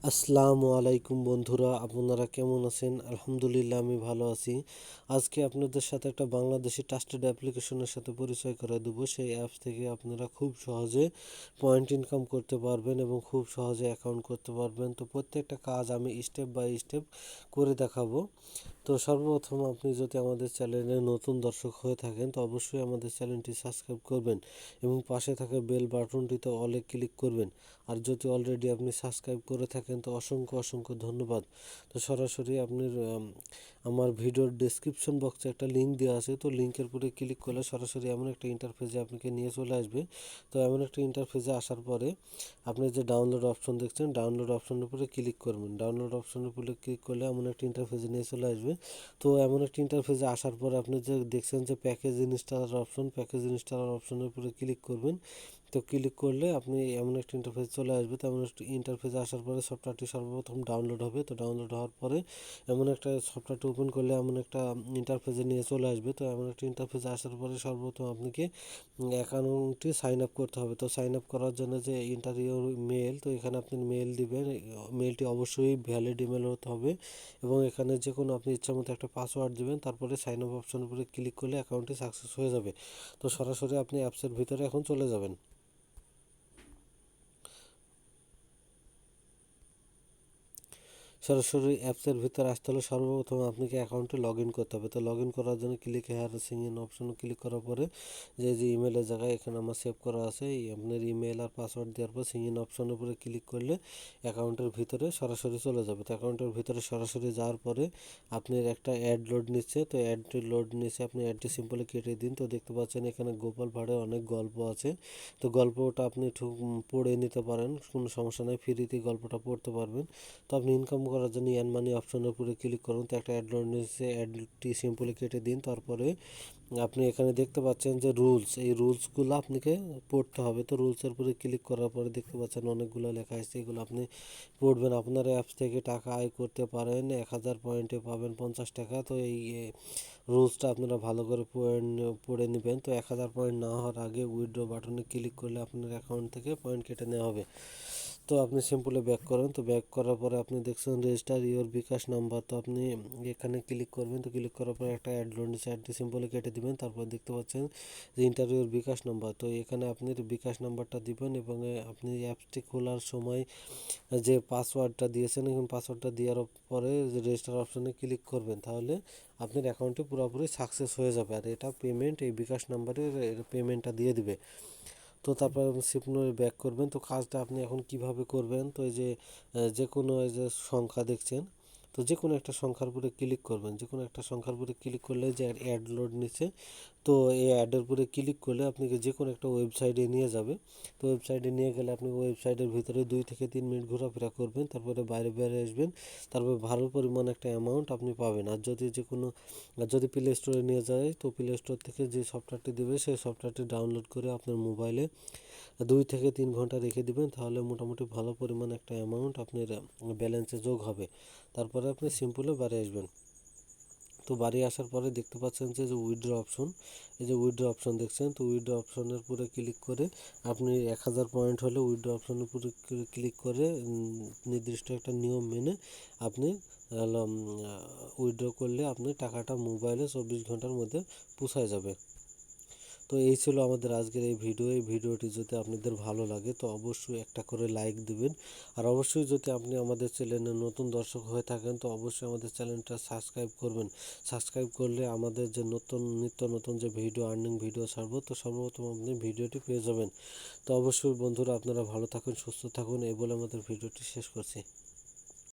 আসসালামু আলাইকুম বন্ধুরা, আপনারা কেমন আছেন? আলহামদুলিল্লাহ, আমি ভালো আছি। আজকে আপনাদের সাথে একটা বাংলাদেশি ট্রাস্টেড অ্যাপ্লিকেশনের সাথে পরিচয় করে দেবো। সেই অ্যাপস থেকে আপনারা খুব সহজে পয়েন্ট ইনকাম করতে পারবেন এবং খুব সহজে অ্যাকাউন্ট করতে পারবেন। তো প্রত্যেকটা কাজ আমি স্টেপ বাই স্টেপ করে দেখাবো। তো সর্বপ্রথম আপনি যদি আমাদের চ্যানেলে নতুন দর্শক হয়ে থাকেন তো অবশ্যই আমাদের চ্যানেলটি সাবস্ক্রাইব করবেন এবং পাশে থাকা বেল বাটনটিতে অলে ক্লিক করবেন। আর যদি অলরেডি আপনি সাবস্ক্রাইব করে থাকেন তো অসংখ্য অসংখ্য ধন্যবাদ। তো সরাসরি আপনার আমার ভিডিওর ডেসক্রিপশন বক্সে একটা লিঙ্ক দেওয়া আছে, তো লিঙ্কের উপরে ক্লিক করলে সরাসরি এমন একটা ইন্টারফেসে আপনাকে নিয়ে চলে আসবে। তো এমন একটা ইন্টারফেসে আসার পরে আপনি যে ডাউনলোড অপশন দেখছেন, ডাউনলোড অপশনের উপরে ক্লিক করবেন। ডাউনলোড অপশনের উপরে ক্লিক করলে এমন একটা ইন্টারফেসে নিয়ে চলে আসবে। তো এমন একটা ইন্টারফেসে আসার পরে আপনি যে দেখছেন যে package installer option, package installer অপশনের উপরে ক্লিক করবেন। তো ক্লিক করলে আপনি এমন একটা ইন্টারফেস চলে আসবে। তো এমন একটা ইন্টারফেসে আসার পরে সফটওয়্যারটি সর্বপ্রথম ডাউনলোড হবে। তো ডাউনলোড হওয়ার পরে এমন একটা সফটওয়্যারটি ওপেন করলে এমন একটা ইন্টারফেসে নিয়ে চলে আসবে। তো এমন একটা ইন্টারফেসে আসার পরে সর্বপ্রথম আপনাকে অ্যাকাউন্টটি সাইন আপ করতে হবে। তো সাইন আপ করার জন্য যে ইন্টারভিউ মেল, তো এখানে আপনি মেল দিবেন। মেলটি অবশ্যই ভ্যালিড ইমেল হতে হবে এবং এখানে যে কোনো আপনি ইচ্ছামতো একটা পাসওয়ার্ড দিবেন। তারপরে সাইন আপ অপশনের উপরে ক্লিক করলে অ্যাকাউন্টটি সাকসেস হয়ে যাবে। তো সরাসরি আপনি অ্যাপসের ভিতরে এখন চলে যাবেন। সরাসরি অ্যাপসের ভিতরে আসতে হলে সর্বপ্রথম আপনাকে অ্যাকাউন্টে লগ ইন করতে হবে। তো লগ ইন করার জন্য ক্লিক হেয়ার সিং ইন অপশনে ক্লিক করার পরে যে ইমেলের জায়গায় এখানে আমার সেভ করা আছে, এই আপনার ইমেল আর পাসওয়ার্ড দেওয়ার পর সিং ইন অপশনের উপরে ক্লিক করলে অ্যাকাউন্টের ভিতরে সরাসরি চলে যাবে। তো অ্যাকাউন্টের ভিতরে সরাসরি যাওয়ার পরে আপনার একটা অ্যাড লোড নিচ্ছে। তো অ্যাডটি লোড নিচ্ছে, আপনি অ্যাডটি সিম্পলি কেটে দিন। তো দেখতে পাচ্ছেন এখানে গোপাল ভাড়ে অনেক গল্প আছে। তো গল্পটা আপনি একটু পড়ে নিতে পারেন, কোনো সমস্যা নেই, ফ্রিতে গল্পটা পড়তে পারবেন। তো আপনি ইনকাম করার জন্য ইয়ান মানি অপশনের উপরে ক্লিক করুন। তো একটা অ্যাড লোড নিচ্ছে, অ্যাডটি সিম্পলি কেটে দিন। তারপরে আপনি এখানে দেখতে পাচ্ছেন যে রুলস, এই রুলসগুলো আপনাকে পড়তে হবে। তো রুলসের উপরে ক্লিক করার পরে দেখতে পাচ্ছেন অনেকগুলো লেখা আছে, এগুলো আপনি পড়বেন। আপনার অ্যাপস থেকে টাকা আয় করতে পারেন, 1000 পয়েন্টে পাবেন 50 টাকা। তো এই রুলসটা আপনারা ভালো করে পড়ে নেবেন। তো 1000 পয়েন্ট না হওয়ার আগে উইথড্র বাটনে ক্লিক করলে আপনার অ্যাকাউন্ট থেকে পয়েন্ট কেটে নেওয়া হবে। তো আপনি সিম্পলি ব্যাক করেন। তো ব্যাক করার পরে আপনি দেখছেন রেজিস্টার ইওর বিকাশ নাম্বার, তো আপনি এখানে ক্লিক করবেন। তো ক্লিক করার পরে একটা অ্যাড লোড নিচে, অ্যাডটি সিম্পলি কেটে দিবেন। তারপর দেখতে পাচ্ছেন যে ইন্টারভিউর বিকাশ নাম্বার, তো এখানে আপনি বিকাশ নাম্বারটা দিবেন এবং আপনি অ্যাপসটি খোলার সময় যে পাসওয়ার্ডটা দিয়েছেন এখন পাসওয়ার্ডটা দেওয়ার পরে যে রেজিস্টার অপশনে ক্লিক করবেন, তাহলে আপনার অ্যাকাউন্টে পুরোপুরি সাকসেস হয়ে যাবে। আর এটা পেমেন্ট এই বিকাশ নাম্বারে পেমেন্টটা দিয়ে দিবে। তো তারপর সিম্পলি ব্যাক করবেন। তো কাজটা আপনি এখন কিভাবে করবেন, তো এই যে যে কোনো এই যে সংখ্যা দেখছেন, তো যে কোনো একটা সংখ্যার উপরে ক্লিক করবেন। যে কোনো একটা সংখ্যার উপরে ক্লিক করলে যে অ্যাড লোড নিচ্ছে, তো এই অ্যাডের উপরে ক্লিক করলে আপনাকে যে কোনো একটা ওয়েবসাইটে নিয়ে যাবে। তো ওয়েবসাইটে নিয়ে গেলে আপনি ওয়েবসাইটের ভিতরে 2 থেকে 3 মিনিট ঘোরাফেরা করবেন, তারপরে বাইরে বেরিয়ে আসবেন। তারপরে ভালো পরিমাণ একটা অ্যামাউন্ট আপনি পাবেন। আর যদি প্লে স্টোরে নিয়ে যায় তো প্লে স্টোর থেকে যে সফটওয়্যারটি দেবে সেই সফটওয়্যারটি ডাউনলোড করে আপনার মোবাইলে 2 থেকে 3 ঘন্টা রেখে দিবেন, তাহলে মোটামুটি ভালো পরিমাণ একটা অ্যামাউন্ট আপনার ব্যালেন্সে যোগ হবে। তারপরে আপনি সিম্পলে বাড়ি আসবেন। তো বাড়ি আসার পরে দেখতে পাচ্ছেন যে উইথড্র অপশন, এই যে উইথড্র অপশন দেখছেন, তো উইথড্র অপশনের উপরে ক্লিক করে আপনি 1000 পয়েন্ট হলে উইথড্র অপশনের উপরে ক্লিক করে নির্দিষ্ট একটা নিয়ম মেনে আপনি উইথড্র করলে আপনি টাকাটা মোবাইলে 24 ঘন্টার মধ্যে পৌঁছায় যাবে। তো এই ছিল আমাদের আজকের এই ভিডিও। এই ভিডিওটি যদি আপনাদের ভালো লাগে তো অবশ্যই একটা করে লাইক দিবেন। আর অবশ্যই যদি আপনি আমাদের চ্যানেলে নতুন দর্শক হয়ে থাকেন তো অবশ্যই আমাদের চ্যানেলটা সাবস্ক্রাইব করবেন। সাবস্ক্রাইব করলে আমাদের যে নিত্য নতুন যে ভিডিও আর্নিং ভিডিও ছাড়বো তো সর্বপ্রথম আপনি ভিডিওটি পেয়ে যাবেন। তো অবশ্যই বন্ধুরা আপনারা ভালো থাকুন, সুস্থ থাকুন, এই বলে আমাদের ভিডিওটি শেষ করছি।